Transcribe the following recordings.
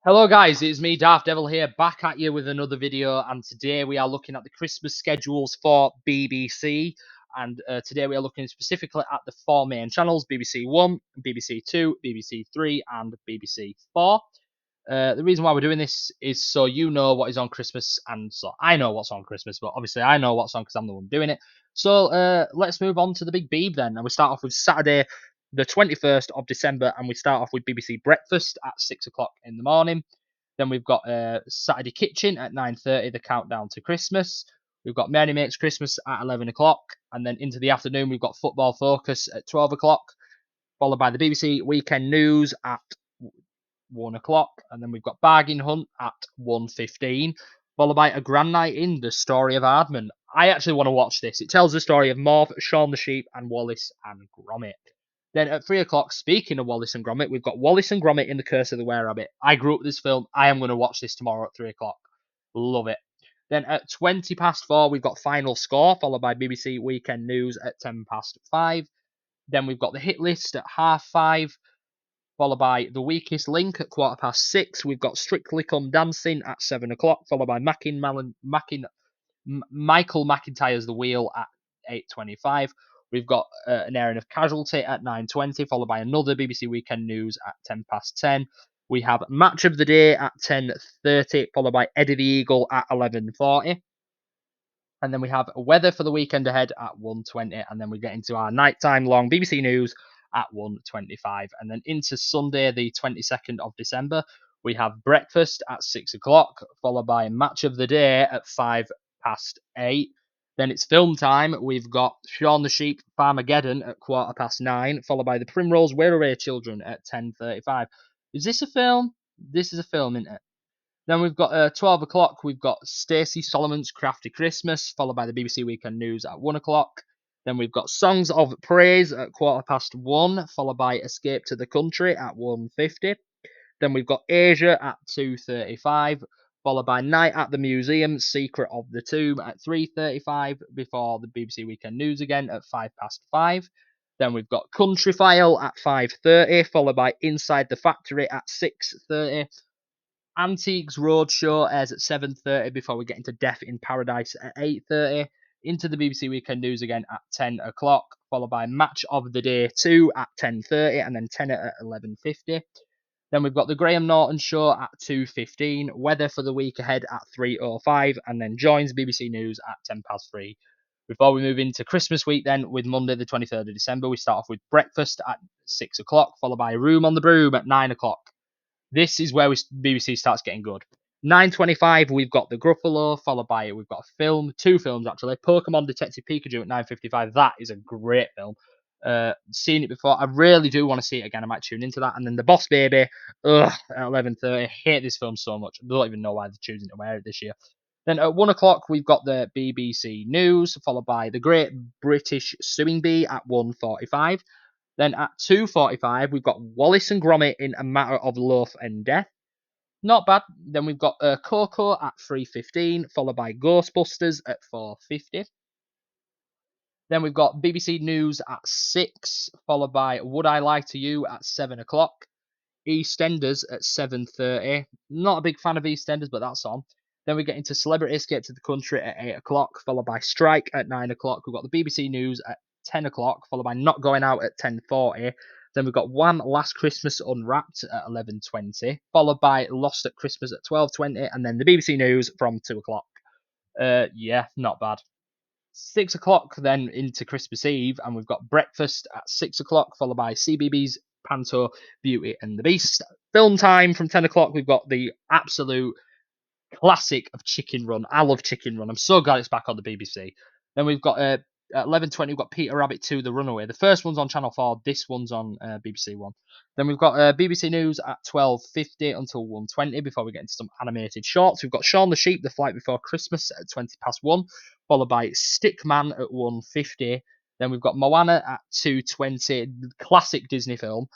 Hello guys, it's me Darth Devil here, back at you with another video, and today we are looking at the Christmas schedules for BBC, and today we are looking specifically at the four main channels: BBC One, BBC Two, BBC Three, and BBC Four. The reason why we're doing this is so you know what is on Christmas, and so I know what's on Christmas, but obviously I know what's on because I'm the one doing it. So let's move on to the big beeb then, and we start off with Saturday, the 21st of December, and we start off with BBC Breakfast at 6 o'clock in the morning. Then we've got Saturday Kitchen at 9:30, the countdown to Christmas. We've got Mary Makes Christmas at 11 o'clock, and then into the afternoon we've got Football Focus at 12 o'clock, followed by the BBC Weekend News at 1 o'clock, and then we've got Bargain Hunt at 1:15, followed by A Grand Night In, The Story of Aardman. I actually want to watch this. It tells the story of Morph, Shaun the Sheep, and Wallace and Gromit. Then at 3 o'clock, speaking of Wallace and Gromit, we've got Wallace and Gromit in The Curse of the Were-Rabbit. I grew up with this film. I am going to watch this tomorrow at 3 o'clock. Love it. Then at 20 past 4, we've got Final Score, followed by BBC Weekend News at 10 past 5. Then we've got the hit list at 5:30, followed by The Weakest Link at 6:15. We've got Strictly Come Dancing at 7 o'clock, followed by Michael McIntyre's The Wheel at 8:25. We've got an airing of Casualty at 9:20, followed by another BBC Weekend News at 10 past 10. We have Match of the Day at 10:30, followed by Eddie the Eagle at 11:40. And then we have weather for the weekend ahead at 1:20, and then we get into our nighttime long BBC News at 1:25. And then into Sunday, the 22nd of December, we have breakfast at 6 o'clock, followed by Match of the Day at 8:05. Then it's film time. We've got Shaun the Sheep Farmageddon at 9:15, followed by The Primrose Way Children at 10:35. Is this a film? This is a film, isn't it? Then we've got 12 o'clock, we've got Stacey Solomon's Crafty Christmas, followed by the BBC Weekend News at 1 o'clock. Then we've got Songs of Praise at 1:15, followed by Escape to the Country at 1:50. Then we've got Asia at 2:35, followed by Night at the Museum, Secret of the Tomb at 3:35, before the BBC Weekend News again at 5:05. Then we've got Country File at 5:30, followed by Inside the Factory at 6:30. Antiques Roadshow airs at 7:30 before we get into Death in Paradise at 8:30. Into the BBC Weekend News again at 10 o'clock, followed by Match of the Day 2 at 10:30, and then Tenet at 11:50. Then we've got the Graham Norton Show at 2:15, weather for the week ahead at 3:05, and then joins BBC News at 10 past 3. Before we move into Christmas week, then, with Monday the 23rd of December, we start off with breakfast at 6 o'clock, followed by Room on the Broom at 9 o'clock. This is where BBC starts getting good. 9:25, we've got The Gruffalo, followed by we've got a film, two films actually. Pokemon Detective Pikachu at 9:55. That is a great film. Seen it before. I really do want to see it again. I might tune into that. And then The Boss Baby, at 11:30. Hate this film so much. I don't even know why they're choosing to wear it this year. Then at 1 o'clock, we've got the BBC News, followed by The Great British Sewing Bee at 1:45. Then at 2:45, we've got Wallace and Gromit in A Matter of Loaf and Death. Not bad. Then we've got Coco at 3:15, followed by Ghostbusters at 4:50. Then we've got BBC News at 6, followed by Would I Lie to You at 7 o'clock. EastEnders at 7:30. Not a big fan of EastEnders, but that's on. Then we get into Celebrity Escape to the Country at 8 o'clock, followed by Strike at 9 o'clock. We've got the BBC News at 10 o'clock, followed by Not Going Out at 10:40. Then we've got Wham! Last Christmas Unwrapped at 11:20, followed by Lost at Christmas at 12:20, and then the BBC News from 2 o'clock. Yeah, not bad. 6 o'clock then into Christmas Eve, and we've got breakfast at 6 o'clock, followed by CBBS Panto, Beauty and the Beast. Film time from 10 o'clock, we've got the absolute classic of Chicken Run. I love Chicken Run. I'm so glad it's back on the BBC. Then we've got at 11:20, we've got Peter Rabbit 2, The Runaway. The first one's on Channel 4, this one's on BBC One. Then we've got BBC News at 12:50 until 1:20 before we get into some animated shorts. We've got Shaun the Sheep, The Flight Before Christmas at 20 past 1, followed by Stickman at 1:50. Then we've got Moana at 2:20, classic Disney film.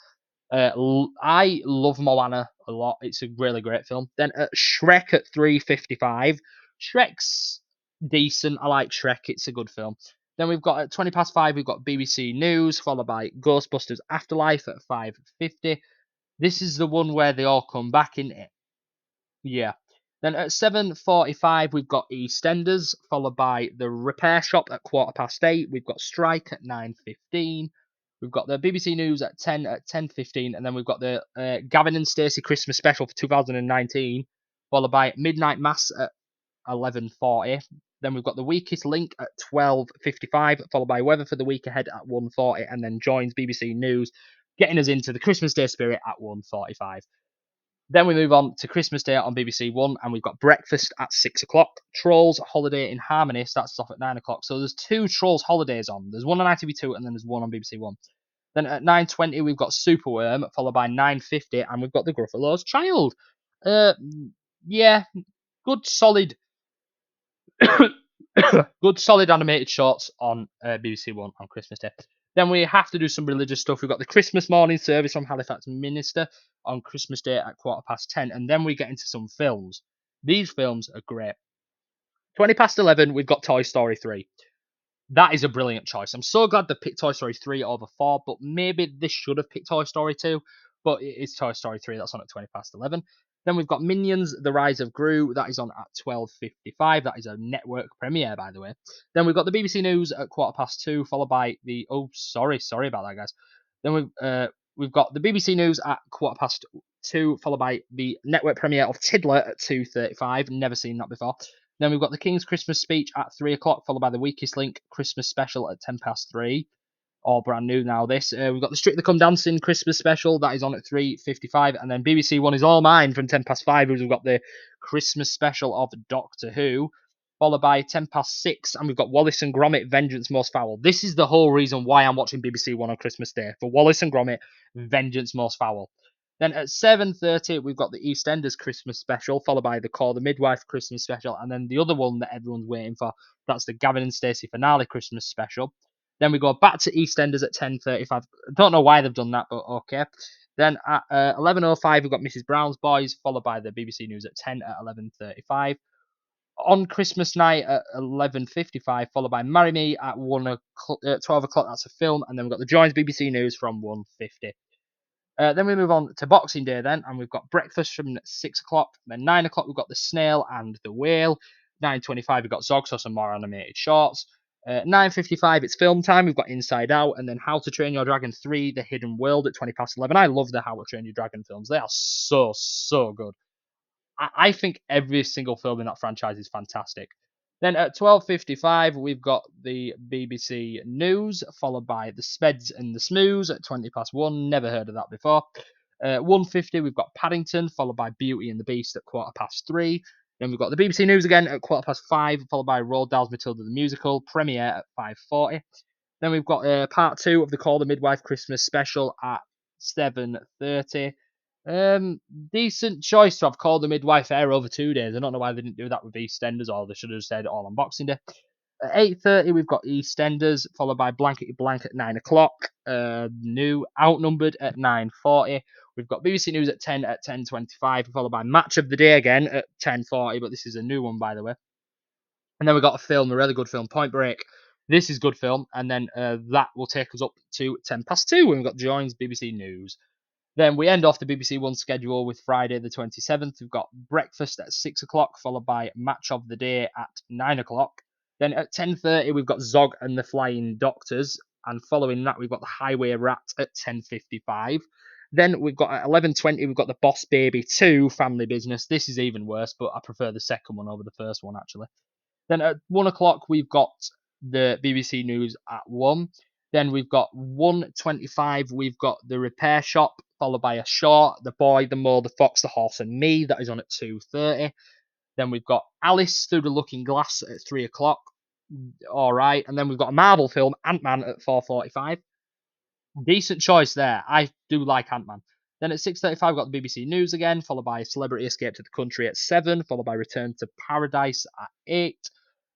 I love Moana a lot. It's a really great film. Then Shrek at 3:55. Shrek's decent. I like Shrek. It's a good film. Then we've got at 20 past 5, we've got BBC News, followed by Ghostbusters Afterlife at 5:50. This is the one where they all come back, isn't it? Yeah. Then at 7:45 we've got EastEnders, followed by The Repair Shop at 8:15. We've got Strike at 9:15. We've got the BBC News at 10:15, and then we've got the Gavin and Stacey Christmas special for 2019, followed by Midnight Mass at 11:40. Then we've got the Weakest Link at 12:55, followed by Weather for the Week Ahead at 1:40, and then joins BBC News, getting us into the Christmas Day spirit at 1:45. Then we move on to Christmas Day on BBC One, and we've got breakfast at 6 o'clock. Trolls Holiday in Harmony starts off at 9 o'clock. So there's two Trolls holidays on. There's one on ITV2 and then there's one on BBC One. Then at 9:20 we've got Superworm, followed by 9:50, and we've got the Gruffalo's Child. Uh, yeah, good solid good solid animated shorts on BBC One on Christmas Day. Then we have to do some religious stuff. We've got the Christmas morning service from Halifax Minster on Christmas Day at 10:15, and then we get into some films. These films are great. 11:20, we've got Toy Story 3. That is a brilliant choice. I'm so glad they picked Toy Story 3 over 4, but maybe they should have picked Toy Story 2. But it's Toy Story 3, that's on at 11:20. Then we've got Minions: The Rise of Gru, that is on at 12:55. That is a network premiere, by the way. Then we've got the BBC News at 2:15, followed by the sorry about that, guys. Then we've got the BBC News at 2:15, followed by the network premiere of Tiddler at 2:35. Never seen that before. Then we've got the King's Christmas speech at 3 o'clock, followed by the Weakest Link Christmas special at 3:10. All brand new now. This we've got the Strictly Come Dancing Christmas special that is on at 3:55, and then BBC One is All Mine from 5:10. We've got the Christmas special of Doctor Who, followed by 6:10, and we've got Wallace and Gromit: Vengeance Most Foul. This is the whole reason why I'm watching BBC One on Christmas Day, for Wallace and Gromit: Vengeance Most Foul. Then at 7:30, we've got the EastEnders Christmas special, followed by the Call the Midwife Christmas special, and then the other one that everyone's waiting for, that's the Gavin and Stacey finale Christmas special. Then we go back to EastEnders at 10:35. I don't know why they've done that, but okay. Then at 11:05, we've got Mrs. Brown's Boys, followed by the BBC News at 10 at 11:35. On Christmas night at 11:55, followed by Marry Me at 12 o'clock, that's a film, and then we've got the Joins BBC News from 1:50. Then we move on to Boxing Day then, and we've got breakfast from 6 o'clock. Then 9 o'clock we've got The Snail and the Whale. 9:25 we've got Zog, so some more animated shorts. 9:55 it's film time. We've got Inside Out, and then How to Train Your Dragon 3: The Hidden World at 11:20. I love the How to Train Your Dragon films. They are so good. I think every single film in that franchise is fantastic. Then at 12:55 we've got the BBC News, followed by the Speds and the Smoos at 1:20. Never heard of that before. 1:50 we've got Paddington, followed by Beauty and the Beast at 3:15. Then we've got the BBC News again at 5:15, followed by Roald Dahl's Matilda the Musical premiere at 5:40. Then we've got part 2 of the Call the Midwife Christmas special at 7:30. Decent choice to have Called the Midwife air over 2 days. I don't know why they didn't do that with EastEnders, or they should have said it all on Boxing Day. At 8:30, we've got EastEnders, followed by Blankety Blank at 9 o'clock. New Outnumbered at 9:40. We've got BBC News at 10 at 10:25, followed by Match of the Day again at 10:40. But this is a new one, by the way. And then we've got a really good film, Point Break. This is good film, and then that will take us up to 2:10 when we've got Joins BBC News. Then we end off the BBC One schedule with Friday the 27th. We've got breakfast at 6 o'clock, followed by Match of the Day at 9 o'clock. Then at 10:30 we've got Zog and the Flying Doctors, and following that we've got the Highway Rat at 10:55. Then we've got at 11:20 we've got the Boss Baby 2 Family Business. This is even worse, but I prefer the second one over the first one actually. Then at 1 o'clock we've got the BBC News at 1. Then we've got 1:25 we've got The Repair Shop, followed by a short, The Boy, the Mole, the Fox, the Horse and Me, that is on at 2:30. Then we've got Alice Through the Looking Glass at 3 o'clock. Alright. And then we've got a Marvel film, Ant-Man, at 4:45. Decent choice there. I do like Ant-Man. Then at 6:35 we've got the BBC News again, followed by Celebrity Escape to the Country at 7, followed by Return to Paradise at 8.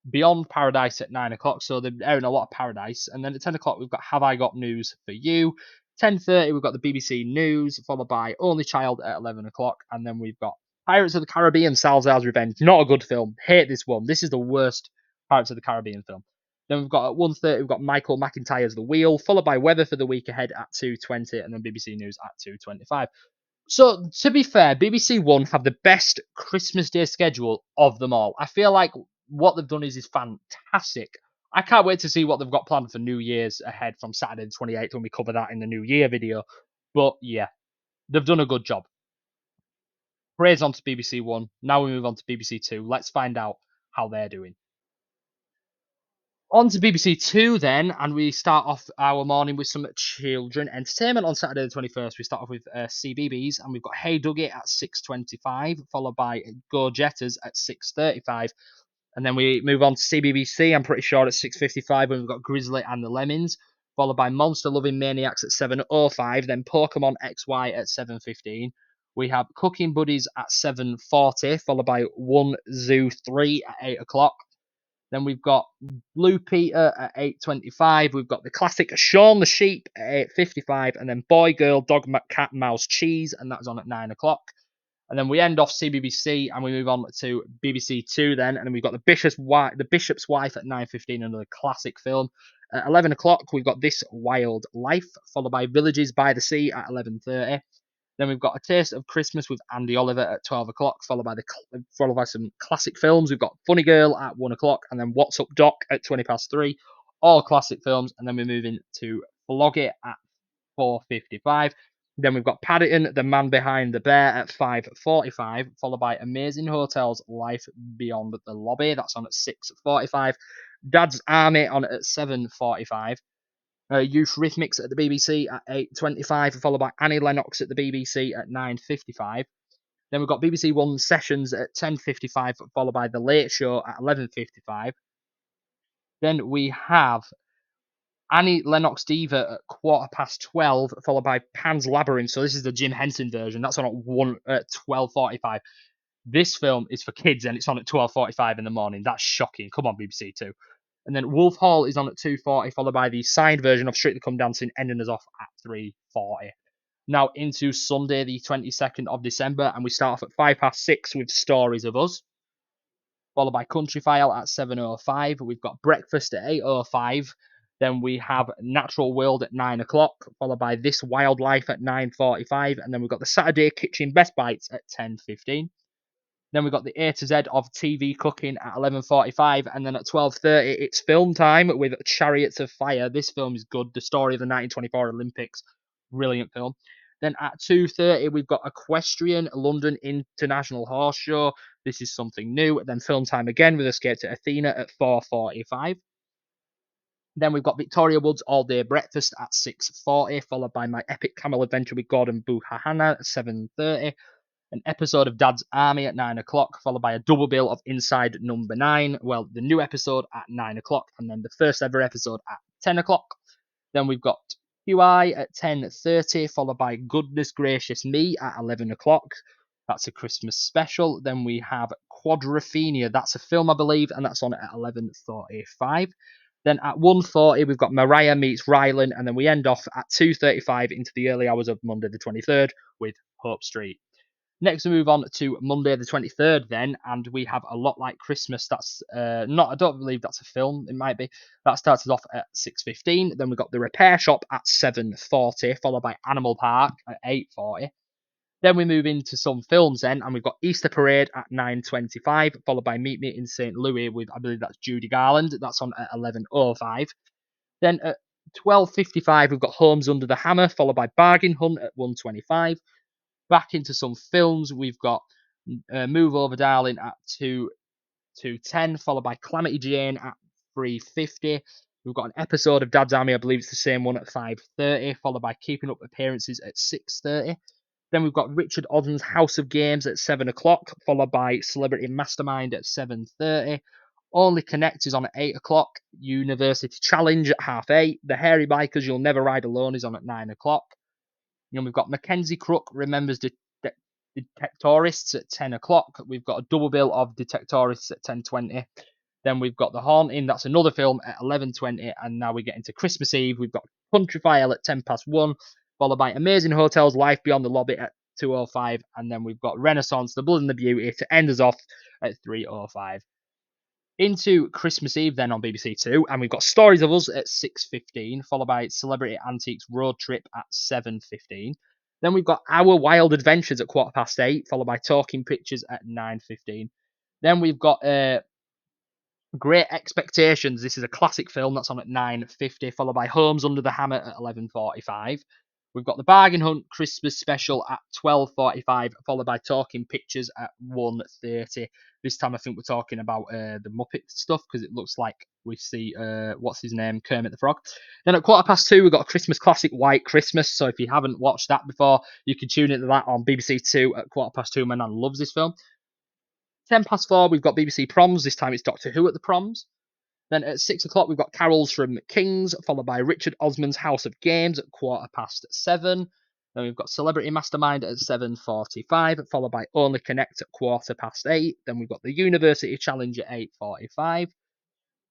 Beyond Paradise at 9 o'clock, so they're airing a lot of Paradise. And then at 10 o'clock, we've got Have I Got News for You? 10:30, we've got the BBC News, followed by Only Child at 11 o'clock. And then we've got Pirates of the Caribbean, Salazar's Revenge. Not a good film. Hate this one. This is the worst Pirates of the Caribbean film. Then we've got at 1:30, we've got Michael McIntyre's The Wheel, followed by Weather for the Week Ahead at 2:20, and then BBC News at 2:25. So to be fair, BBC One have the best Christmas Day schedule of them all. I feel like what they've done is fantastic. I can't wait to see what they've got planned for New Year's ahead from Saturday the 28th when we cover that in the New Year video. But yeah, they've done a good job. Praise on to BBC One. Now we move on to BBC Two. Let's find out how they're doing. On to BBC Two then, and we start off our morning with some children entertainment. On Saturday the 21st, we start off with CBeebies, and we've got Hey Duggee at 6:25, followed by Go Jetters at 6:35. And then we move on to CBBC, I'm pretty sure at 6:55, when we've got Grizzly and the Lemons, followed by Monster Loving Maniacs at 7:05, then Pokemon XY at 7:15. We have Cooking Buddies at 7:40, followed by One Zoo 3 at 8 o'clock. Then we've got Blue Peter at 8:25. We've got the classic Shaun the Sheep at 8:55, and then Boy Girl Dog Cat Mouse Cheese, and that's on at 9 o'clock. And then we end off CBBC and we move on to BBC Two then, and then we've got the Bishop's Wife at 9:15, another classic film. At 11 o'clock we've got This Wild Life, followed by Villages by the Sea at 11:30. Then we've got A Taste of Christmas with Andy Oliver at 12 o'clock, followed by some classic films. We've got Funny Girl at 1 o'clock, and then What's Up Doc at 3:20. All classic films, and then we're moving to Flog It at 4:55. Then we've got Paddington, The Man Behind the Bear at 5:45, followed by Amazing Hotels, Life Beyond the Lobby. That's on at 6:45. Dad's Army on at 7:45. Eurythmics at the BBC at 8:25, followed by Annie Lennox at the BBC at 9:55. Then we've got BBC One Sessions at 10:55, followed by The Late Show at 11:55. Then we have Annie Lennox Diva at 12:15, followed by Pan's Labyrinth. So this is the Jim Henson version. That's on at 12:45. This film is for kids and it's on at 12:45 in the morning. That's shocking. Come on, BBC Two. And then Wolf Hall is on at 2:40, followed by the signed version of Strictly Come Dancing, ending us off at 3:40. Now into Sunday, the 22nd of December, and we start off at 6:05 with Stories of Us, followed by Country File at 7:05. We've got Breakfast at 8:05. Then we have Natural World at 9 o'clock, followed by This Wildlife at 9:45. And then we've got the Saturday Kitchen Best Bites at 10:15. Then we've got the A to Z of TV cooking at 11:45, and then at 12:30 it's film time with Chariots of Fire. This film is good. The story of the 1924 Olympics, brilliant film. Then at 2:30 we've got Equestrian London International Horse Show. This is something new. Then film time again with Escape to Athena at 4:45. Then we've got Victoria Woods All Day Breakfast at 6:40, followed by My Epic Camel Adventure with Gordon Buhahana at 7:30. An episode of Dad's Army at 9 o'clock, followed by a double bill of Inside Number 9. Well, the new episode at 9 o'clock, and then the first ever episode at 10 o'clock. Then we've got QI at 10:30, followed by Goodness Gracious Me at 11 o'clock. That's a Christmas special. Then we have Quadrophenia. That's a film, I believe, and that's on at 11:45. Then at 1:40, we've got Mariah Meets Rylan, and then we end off at 2:35 into the early hours of Monday the 23rd with Hope Street. Next, we move on to Monday the 23rd then, and we have A Lot Like Christmas. That's not, I don't believe that's a film, it might be. That started off at 6:15. Then we've got The Repair Shop at 7:40, followed by Animal Park at 8:40. Then we move into some films then, and we've got Easter Parade at 9:25, followed by Meet Me in St. Louis with, I believe that's Judy Garland. That's on at 11:05. Then at 12:55, we've got Homes Under the Hammer, followed by Bargain Hunt at 1:25. Back into some films, we've got Move Over Darling at 2:10, followed by Calamity Jane at 3:50. We've got an episode of Dad's Army, I believe it's the same one, at 5:30, followed by Keeping Up Appearances at 6:30. Then we've got Richard Odden's House of Games at 7 o'clock, followed by Celebrity Mastermind at 7:30. Only Connect is on at 8 o'clock. University Challenge at 8:30. The Hairy Bikers You'll Never Ride Alone is on at 9 o'clock. You know, we've got Mackenzie Crook Remembers Detectorists at 10 o'clock. We've got a double bill of Detectorists at 10:20. Then we've got The Haunting. That's another film at 11:20. And now we get into Christmas Eve. We've got Country File at 1:10, followed by Amazing Hotels, Life Beyond the Lobby at 2:05. And then we've got Renaissance, The Blood and the Beauty to end us off at 3:05. Into Christmas Eve then on BBC Two, and we've got Stories of Us at 6:15, followed by Celebrity Antiques Road Trip at 7:15. Then we've got Our Wild Adventures at 8:15, followed by Talking Pictures at 9:15. Then we've got Great Expectations. This is a classic film that's on at 9:50, followed by Homes Under the Hammer at 11:45. We've got The Bargain Hunt Christmas Special at 12:45, followed by Talking Pictures at 1:30. This time I think we're talking about the Muppet stuff, because it looks like we see, what's his name, Kermit the Frog. Then at 2:15, we've got a Christmas classic, White Christmas. So if you haven't watched that before, you can tune into that on BBC Two at 2:15. My nan loves this film. 4:10, we've got BBC Proms. This time it's Doctor Who at the Proms. Then at 6 o'clock, we've got Carols from Kings, followed by Richard Osman's House of Games at 7:15. Then we've got Celebrity Mastermind at 7:45, followed by Only Connect at 8:15. Then we've got the University Challenge at 8:45.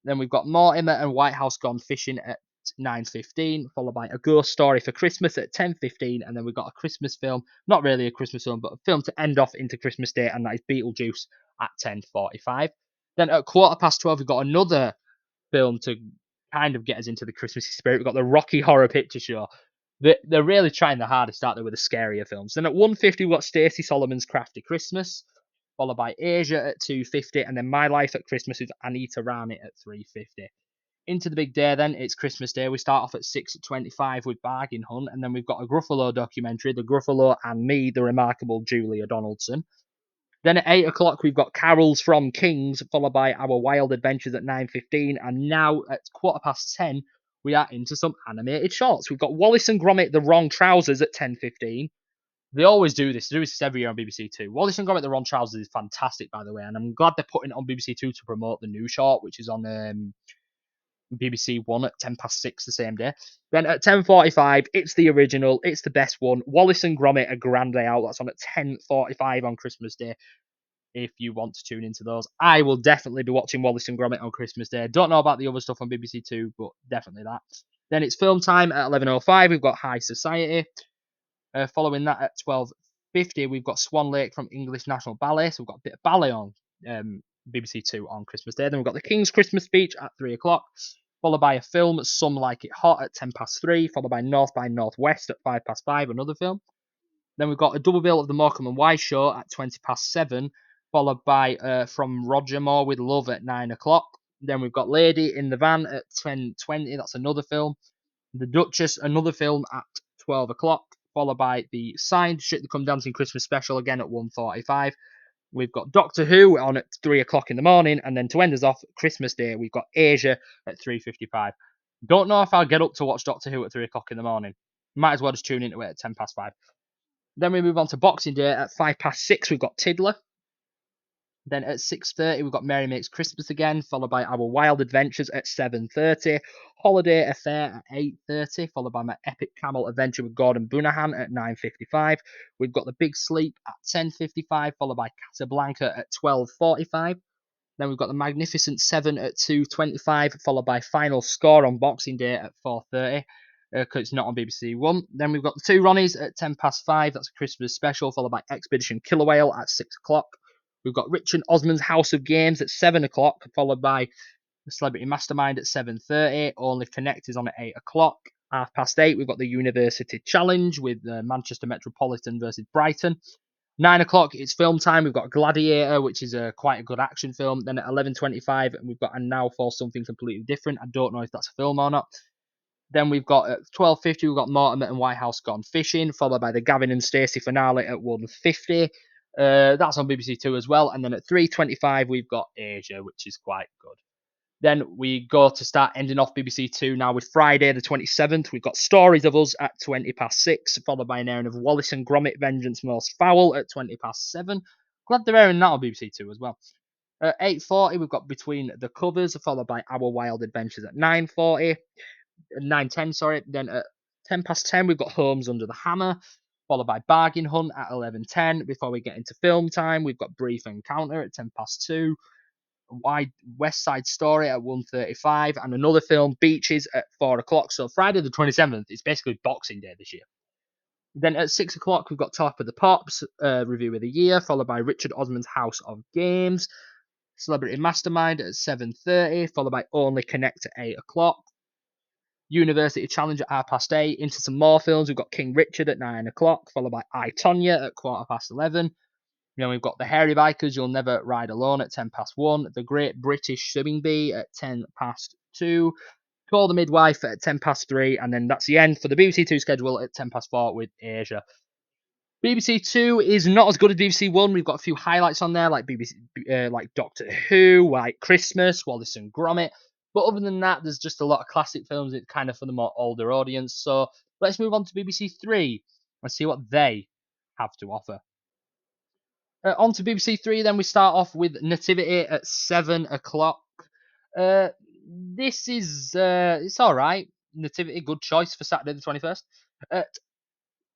Then we've got Mortimer and White House Gone Fishing at 9:15, followed by A Ghost Story for Christmas at 10:15, and then we've got a Christmas film, not really a Christmas film, but a film to end off into Christmas Day, and that is Beetlejuice at 10:45. Then at 12:15, we've got another film to kind of get us into the Christmassy spirit. We've got the Rocky Horror Picture Show. They're really trying their hardest out there with the scarier films. Then at 1:50, we've got Stacey Solomon's Crafty Christmas, followed by Asia at 2:50, and then My Life at Christmas with Anita Rani at 3:50. Into the big day then, it's Christmas Day. We start off at 6:25 with Bargain Hunt, and then we've got a Gruffalo documentary, The Gruffalo and Me, the Remarkable Julia Donaldson. Then at 8 o'clock, we've got Carols from Kings, followed by Our Wild Adventures at 9:15. And now at 10:15, we are into some animated shorts. We've got Wallace and Gromit, The Wrong Trousers at 10:15. They always do this. They do this every year on BBC Two. Wallace and Gromit, The Wrong Trousers is fantastic, by the way. And I'm glad they're putting it on BBC Two to promote the new short, which is on BBC One at 6:10 the same day. Then at 10:45, it's the original. It's the best one. Wallace and Gromit, A Grand Day Out. That's on at 10:45 on Christmas Day. If you want to tune into those, I will definitely be watching Wallace and Gromit on Christmas Day. Don't know about the other stuff on BBC Two, but definitely that. Then it's film time at 11:05. We've got High Society. Following that at 12:50, we've got Swan Lake from English National Ballet. So we've got a bit of ballet on BBC Two on Christmas Day. Then we've got the King's Christmas Speech at 3 o'clock, followed by a film, Some Like It Hot, at 3:10, followed by North by Northwest at 5:05, another film. Then we've got a double bill of the Morecambe and Wise Show at 7:20, followed by From Roger Moore with Love at 9 o'clock. Then we've got Lady in the Van at 10:20. That's another film. The Duchess, another film at 12 o'clock, followed by the Signed Strictly Come Dancing Christmas Special again at 1:45. We've got Doctor Who on at 3 o'clock in the morning, and then to end us off, Christmas Day, we've got Asia at 3:55. Don't know if I'll get up to watch Doctor Who at 3 o'clock in the morning. Might as well just tune into it at 5:10. Then we move on to Boxing Day at 6:05. We've got Tiddler. Then at 6:30, we've got Mary Makes Christmas again, followed by Our Wild Adventures at 7:30. Holiday Affair at 8:30, followed by My Epic Camel Adventure with Gordon Bunahan at 9:55. We've got The Big Sleep at 10:55, followed by Casablanca at 12:45. Then we've got The Magnificent Seven at 2:25, followed by Final Score on Boxing Day at 4:30. Because it's not on BBC One. Then we've got The Two Ronnies at 5:10. That's a Christmas special, followed by Expedition Killer Whale at 6 o'clock. We've got Richard Osman's House of Games at 7 o'clock, followed by The Celebrity Mastermind at 7:30. Only Connect is on at 8 o'clock. 8:30, we've got the University Challenge with Manchester Metropolitan versus Brighton. 9 o'clock, it's film time. We've got Gladiator, which is quite a good action film. Then at 11:25, we've got And Now for Something Completely Different. I don't know if that's a film or not. Then we've got at 12:50, we've got Mortimer and White House Gone Fishing, followed by the Gavin and Stacey finale at 1:50. That's on BBC Two as well. And then at 3:25, we've got Asia, which is quite good. Then we go to start ending off BBC Two now with Friday the 27th. We've got Stories of Us at 6:20, followed by an airing of Wallace and Gromit Vengeance Most Foul at 7:20. Glad they're airing that on BBC Two as well. At 8:40, we've got Between the Covers, followed by Our Wild Adventures at 9:10, sorry. Then at 10:10, we've got Homes Under the Hammer, followed by Bargain Hunt at 11:10. Before we get into film time, we've got Brief Encounter at 2:10. West Side Story at 1:35, and another film, Beaches, at 4 o'clock. So Friday the 27th is basically Boxing Day this year. Then at 6 o'clock, we've got Talk of the Pops, Review of the Year, followed by Richard Osman's House of Games, Celebrity Mastermind at 7:30, followed by Only Connect at 8 o'clock. University Challenge at 8:30. Into some more films, we've got King Richard at 9 o'clock, followed by I, Tonya at 11:15. Then we've got The Hairy Bikers, You'll Never Ride Alone at 1:10. The Great British Swimming Bee at 2:10. Call the Midwife at 3:10. And then that's the end for the BBC Two schedule at 4:10 with Asia. BBC Two is not as good as BBC One. We've got a few highlights on there, like like Doctor Who, White Christmas, Wallace and Gromit. But other than that, there's just a lot of classic films. It's kind of for the more older audience. So let's move on to BBC Three and see what they have to offer. On to BBC Three, then we start off with Nativity at 7 o'clock. This is it's all right. Nativity, good choice for Saturday the 21st. At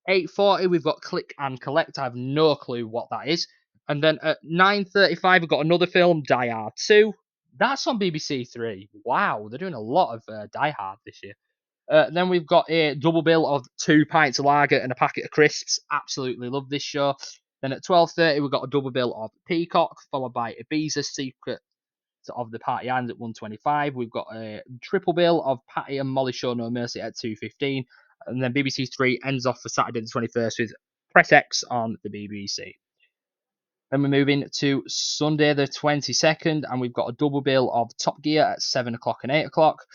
8:40, we've got Click and Collect. I have no clue what that is. And then at 9:35, we've got another film, Die Hard 2. That's on BBC Three. Wow, they're doing a lot of Die Hard this year. Then we've got a double bill of 2 pints of lager and a packet of crisps. Absolutely love this show. Then at 12:30, we've got a double bill of Peacock, followed by Ibiza Secret of the Party Island at 1:25. We've got a triple bill of Patty and Molly Show No Mercy at 2:15. And then BBC Three ends off for Saturday the 21st with Press X on the BBC. Then we're moving to Sunday the 22nd, and we've got a double bill of Top Gear at 7 o'clock and 8 o'clock.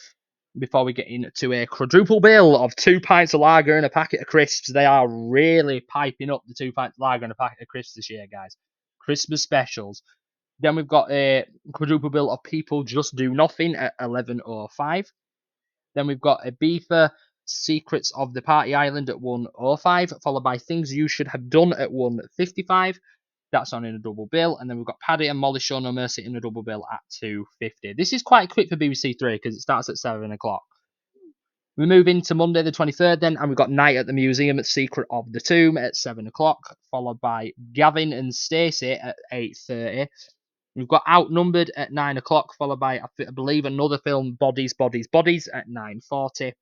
Before we get into a quadruple bill of 2 pints of lager and a packet of crisps. They are really piping up the 2 pints of lager and a packet of crisps this year, guys. Christmas specials. Then we've got a quadruple bill of People Just Do Nothing at 11:05. Then we've got Ibiza Secrets of the Party Island at 1:05, followed by Things You Should Have Done at 1:55. That's on in a double bill. And then we've got Paddy and Molly Show No Mercy in a double bill at 2:50. This is quite quick for BBC Three because it starts at 7 o'clock. We move into Monday the 23rd then, and we've got Night at the Museum at Secret of the Tomb at 7 o'clock, followed by Gavin and Stacey at 8:30. We've got Outnumbered at 9 o'clock, followed by, I believe, another film, Bodies, Bodies, Bodies at 9:40.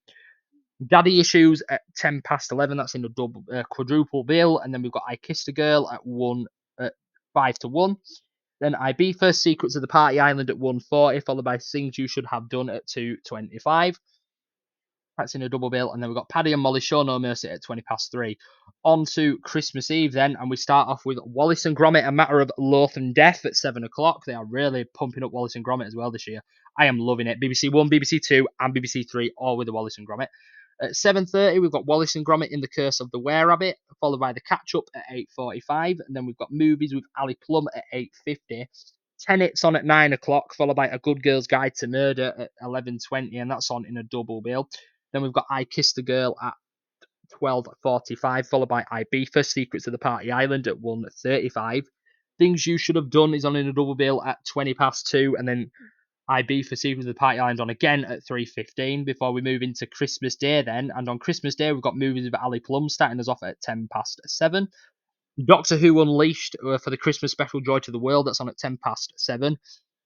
Daddy Issues at 11:10. That's in a double quadruple bill. And then we've got I Kissed a Girl at 5:1. Then Ibiza Secrets of the Party Island at 1:40, followed by Things You Should Have Done at 2:25. That's in a double bill. And then we've got Paddy and Molly Show No Mercy at 3:20. On to Christmas Eve then, and we start off with Wallace and Gromit, A Matter of Loath and Death at 7 o'clock. They are really pumping up Wallace and Gromit as well this year. I am loving it. BBC One, BBC Two, and BBC Three, all with the Wallace and Gromit. At 7:30, we've got Wallace and Gromit in The Curse of the Were-Rabbit, followed by The Catch-Up at 8:45. And then we've got Movies with Ali Plumb at 8:50. Tenet's on at 9 o'clock, followed by A Good Girl's Guide to Murder at 11:20, and that's on in a double bill. Then we've got I Kissed a Girl at 12:45, followed by Ibiza Secrets of the Party Island at 1:35. Things You Should Have Done is on in a double bill at 2:20, and then Ibiza Secrets of the Party Island on again at 3:15 before we move into Christmas Day then. And on Christmas Day, we've got Movies with Ali Plumb starting us off at 7:10. Doctor Who Unleashed for the Christmas special Joy to the World, that's on at 7:10.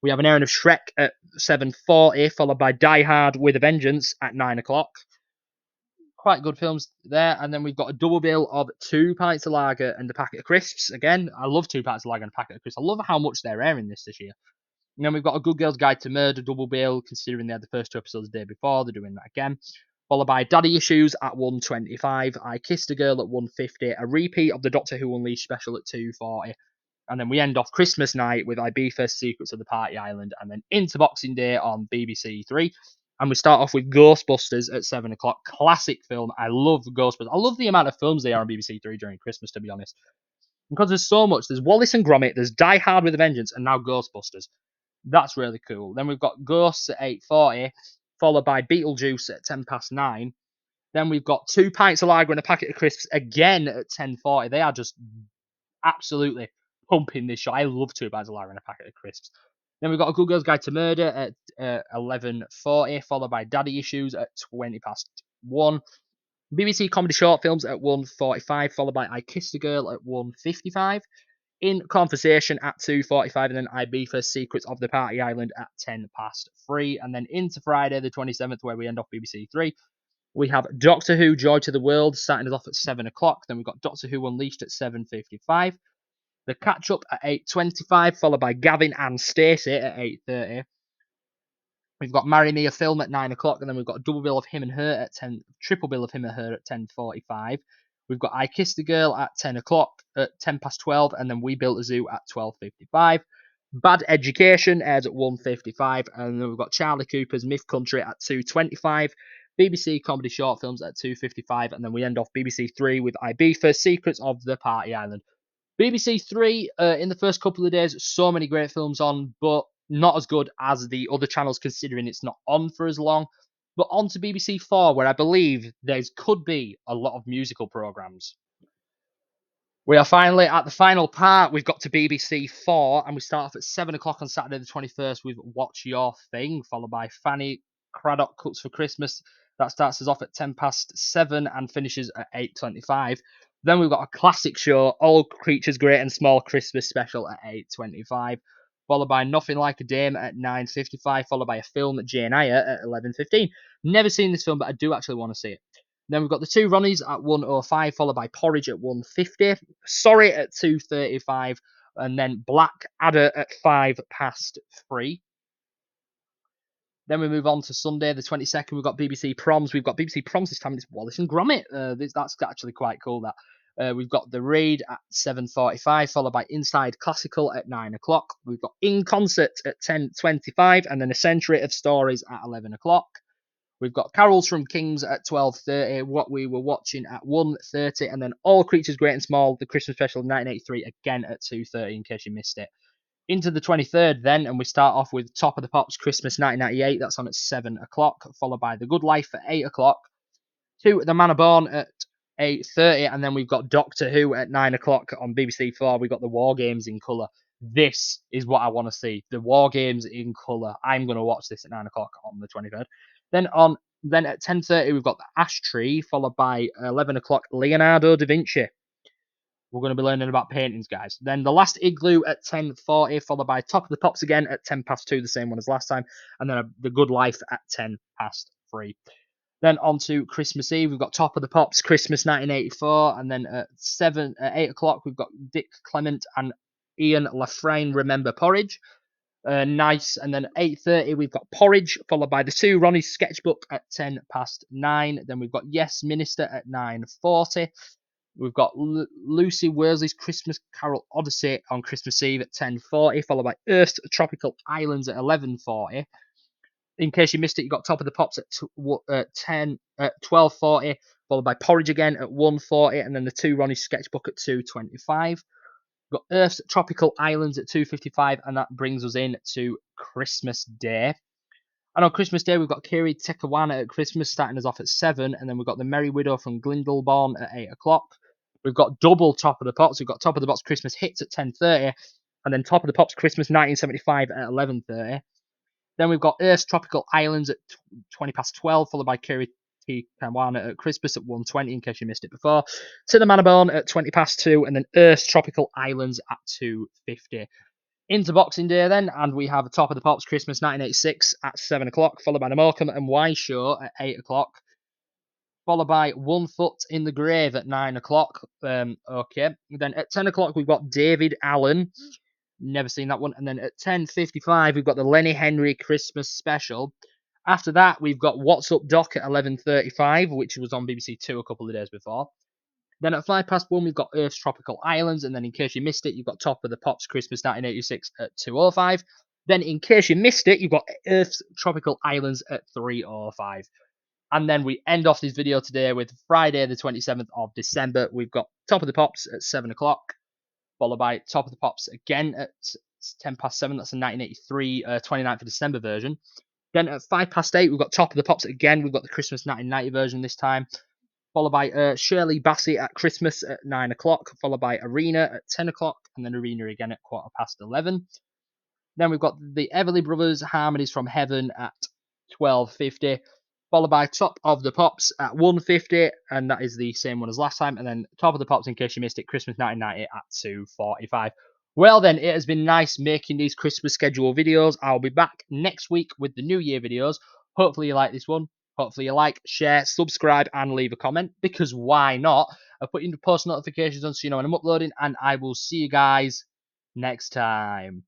We have an airing of Shrek at 7:40, followed by Die Hard with a Vengeance at 9 o'clock. Quite good films there. And then we've got a double bill of 2 pints of lager and a packet of crisps. Again, I love 2 pints of lager and a packet of crisps. I love how much they're airing this year. And then we've got A Good Girl's Guide to Murder double bill, considering they had the first 2 episodes the day before. They're doing that again. Followed by Daddy Issues at 1:25. I Kissed a Girl at 1:50. A repeat of the Doctor Who Unleashed special at 2:40. And then we end off Christmas night with Ibiza Secrets of the Party Island. And then into Boxing Day on BBC Three. And we start off with Ghostbusters at 7 o'clock. Classic film. I love Ghostbusters. I love the amount of films they are on BBC Three during Christmas, to be honest. Because there's so much. There's Wallace and Gromit, there's Die Hard with a Vengeance, and now Ghostbusters. That's really cool. Then we've got Ghosts at 8:40, followed by Beetlejuice at 9:10. Then we've got 2 pints of lager and a packet of crisps again at 10:40. They are just absolutely pumping this show. I love 2 pints of lager and a packet of crisps. Then we've got A Good Girl's Guide to Murder at 11:40, followed by Daddy Issues at 1:20. BBC Comedy Short Films at 1:45, followed by I Kissed a Girl at 1:55. In Conversation at 2:45, and then Ibiza Secrets of the Party Island at 3:10. And then into Friday the 27th, where we end off BBC Three. We have Doctor Who Joy to the World starting us off at 7 o'clock. Then we've got Doctor Who Unleashed at 7:55. The Catch Up at 8:25, followed by Gavin and Stacey at 8:30. We've got Marry Me, a film at 9 o'clock, and then we've got a double bill of Him and Her at 10, triple bill of Him and Her at 10:45. We've got I Kissed a Girl at 10 o'clock, at 10 past 12, and then We Built a Zoo at 12:55. Bad Education airs at 1:55, and then we've got Charlie Cooper's Myth Country at 2:25. BBC Comedy Short Films at 2:55, and then we end off BBC Three with Ibiza, Secrets of the Party Island. BBC Three, in the first couple of days, so many great films on, but not as good as the other channels considering it's not on for as long. But on to BBC Four, where I believe there could be a lot of musical programmes. We are finally at the final part. We've got to BBC Four, and we start off at 7 o'clock on Saturday the 21st with Watch Your Thing, followed by Fanny Craddock Cooks for Christmas. That starts us off at 10 past 7 and finishes at 8:25. Then we've got a classic show, All Creatures Great and Small Christmas Special at 8:25, followed by Nothing Like a Dame at 9:55, followed by a film, Jane Eyre, at 11:15. Never seen this film, but I do actually want to see it. Then we've got the two Ronnies at 1:05, followed by Porridge at 1:50, Sorry at 2:35, and then Black Adder at 5 past 3. Then we move on to Sunday, the 22nd. We've got BBC Proms. We've got BBC Proms this time. It's Wallace and Gromit. That's actually quite cool. That we've got The Raid at 7:45, followed by Inside Classical at 9 o'clock. We've got In Concert at 10:25, and then A Century of Stories at 11 o'clock. We've got Carols from Kings at 12:30, What We Were Watching at 1:30, and then All Creatures Great and Small, the Christmas special 1983, again at 2:30 in case you missed it. Into the 23rd then, and we start off with Top of the Pops Christmas 1998, that's on at 7 o'clock, followed by The Good Life at 8 o'clock, to The Man of Born at 8:30, and then we've got Doctor Who at 9 o'clock on BBC 4. We've got the War Games in colour. This is what I want to see, the War Games in colour. I'm going to watch this at 9 o'clock on the 23rd. Then at 10:30 we've got the Ash Tree, followed by 11 o'clock Leonardo da Vinci. We're going to be learning about paintings, guys. Then The Last Igloo at 10:40, followed by Top of the Pops again at 10 past 2, the same one as last time, and then The Good Life at 10 past 3. Then on to Christmas Eve, we've got Top of the Pops Christmas 1984, and then at 8 o'clock we've got Dick Clement and Ian Lafrane Remember Porridge. Nice. And then at 8:30 we've got Porridge, followed by the two Ronnie's Sketchbook at 10 past 9. Then we've got Yes Minister at 9:40. We've got Lucy Worsley's Christmas Carol Odyssey on Christmas Eve at 10:40, followed by Earth's Tropical Islands at 11:40. In case you missed it, you got Top of the Pops at 12:40, followed by Porridge again at 1:40, and then the two Ronnie's Sketchbook at 2:25. We've got Earth's Tropical Islands at 2:55, and that brings us in to Christmas Day. And on Christmas Day, we've got Kiri Te Kawana at Christmas, starting us off at 7, and then we've got The Merry Widow from Glyndebourne at 8 o'clock. We've got double Top of the Pops. We've got Top of the Pops Christmas Hits at 10:30, and then Top of the Pops Christmas 1975 at 11:30. Then we've got Earth's Tropical Islands at 20 past 12, followed by Kiri Te Kawana at Christmas at 1:20, in case you missed it before. To the Manor at 20 past 2, and then Earth's Tropical Islands at 2:50. Into Boxing Day then, and we have Top of the Pops Christmas 1986 at 7 o'clock, followed by the Morecambe and Wise Show at 8 o'clock, followed by One Foot in the Grave at 9 o'clock. Okay. Then at 10 o'clock, we've got David Allen. Never seen that one. And then at 10:55, we've got the Lenny Henry Christmas special. After that, we've got What's Up Doc at 11:35, which was on BBC Two a couple of days before. Then at 5 past 1, we've got Earth's Tropical Islands. And then in case you missed it, you've got Top of the Pops Christmas 1986 at 2:05. Then in case you missed it, you've got Earth's Tropical Islands at 3:05. And then we end off this video today with Friday, the 27th of December. We've got Top of the Pops at 7 o'clock, followed by Top of the Pops again at 10 past 7. That's a 1983 29th of December version. Then at 5 past 8, we've got Top of the Pops again. We've got the Christmas 1990 version this time, followed by Shirley Bassey at Christmas at 9 o'clock, followed by Arena at 10 o'clock, and then Arena again at 11:15. Then we've got the Everly Brothers Harmonies from Heaven at 12:50, followed by Top of the Pops at 1:50, and that is the same one as last time. And then Top of the Pops, in case you missed it, Christmas 1990 at 2:45. Well then, it has been nice making these Christmas schedule videos. I'll be back next week with the New Year videos. Hopefully you like this one. Hopefully you like, share, subscribe, and leave a comment, because why not? I'll put you into post notifications on so you know when I'm uploading, and I will see you guys next time.